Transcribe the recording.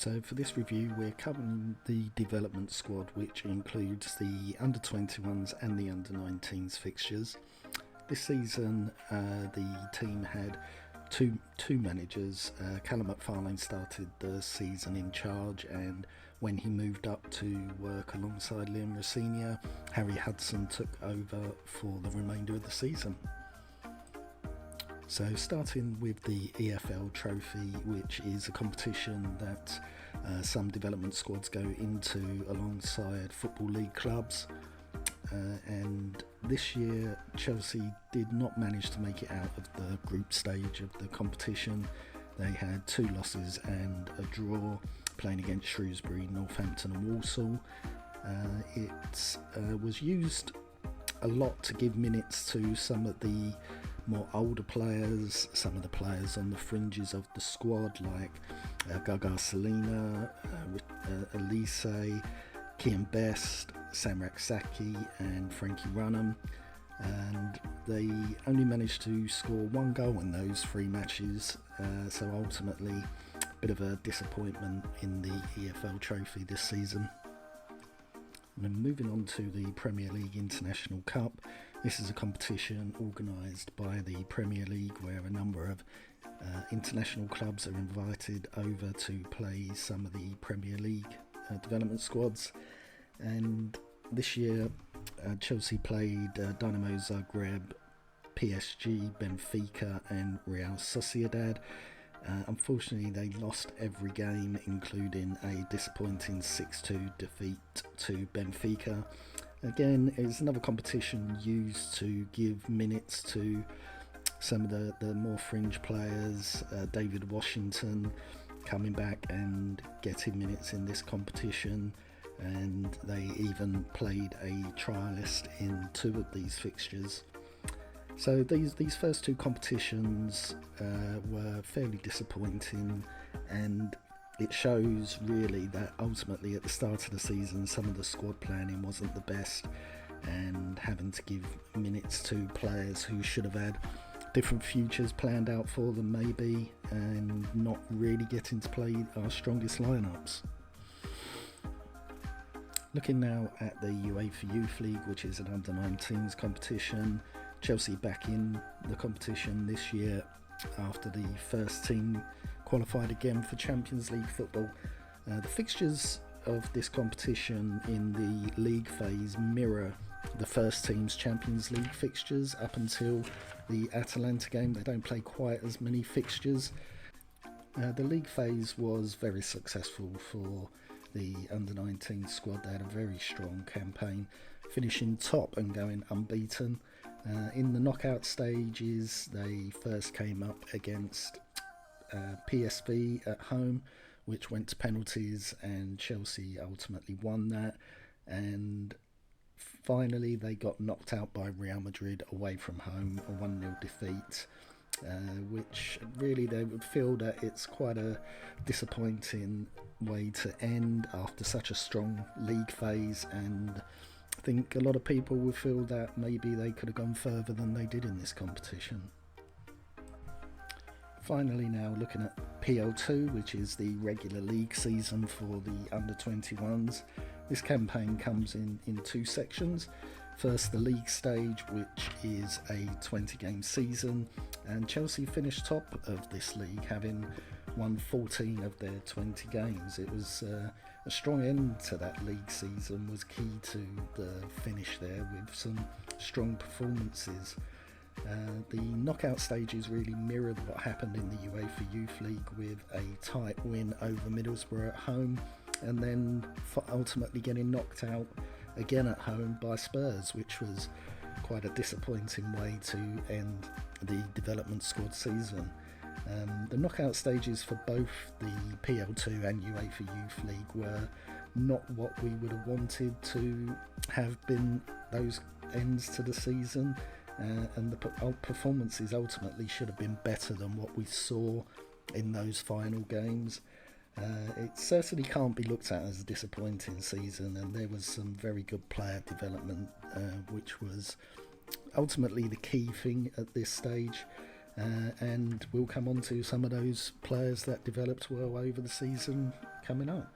So for this review we're covering the development squad, which includes the under-21s and the under-19s fixtures. This season the team had two managers. Callum McFarlane started the season in charge, and when he moved up to work alongside Liam Rosenior, Harry Hudson took over for the remainder of the season. So starting with the EFL Trophy, which is a competition that some development squads go into alongside Football League clubs, and this year Chelsea did not manage to make it out of the group stage of the competition. They had 2 losses and a draw, playing against Shrewsbury, Northampton and Walsall. It was used a lot to give minutes to some of the more older players, some of the players on the fringes of the squad like Gaga Salina, Elise, Kian Best, Samrak Saki and Frankie Runham, and they only managed to score 1 goal in those 3 matches, so ultimately a bit of a disappointment in the EFL Trophy this season. And then moving on to the Premier League International Cup. This is a competition organised by the Premier League where a number of international clubs are invited over to play some of the Premier League development squads. And this year Chelsea played Dynamo Zagreb, PSG, Benfica and Real Sociedad. Unfortunately they lost every game, including a disappointing 6-2 defeat to Benfica. Again, it's another competition used to give minutes to some of the more fringe players. David Washington coming back and getting minutes in this competition, and they even played a trialist in 2 of these fixtures. So these first 2 competitions were fairly disappointing, and it shows really that ultimately at the start of the season some of the squad planning wasn't the best, and having to give minutes to players who should have had different futures planned out for them maybe, and not really getting to play our strongest lineups. Looking now at the UEFA Youth League, which is an under-19s competition. Chelsea back in the competition this year after the first team qualified again for Champions League football. The fixtures of this competition in the league phase mirror the first team's Champions League fixtures up until the Atalanta game. They don't play quite as many fixtures. The league phase was very successful for the under-19 squad. They had a very strong campaign, finishing top and going unbeaten. In the knockout stages they first came up against PSV at home, which went to penalties, and Chelsea ultimately won that. And finally they got knocked out by Real Madrid away from home, a 1-0 defeat, which really they would feel that it's quite a disappointing way to end after such a strong league phase, and I think a lot of people would feel that maybe they could have gone further than they did in this competition. Finally, now looking at PL2, which is the regular league season for the under-21s. This campaign comes in 2 sections. First, the league stage, which is a 20-game season, and Chelsea finished top of this league, having won 14 of their 20 games. It was a strong end to that league season, was key to the finish there with some strong performances. The knockout stages really mirrored what happened in the UEFA Youth League, with a tight win over Middlesbrough at home, and then ultimately getting knocked out again at home by Spurs, which was quite a disappointing way to end the development squad season. The knockout stages for both the PL2 and UEFA Youth League were not what we would have wanted to have been those ends to the season, and the performances ultimately should have been better than what we saw in those final games. It certainly can't be looked at as a disappointing season, and there was some very good player development, which was ultimately the key thing at this stage. and we'll come on to some of those players that developed well over the season coming up.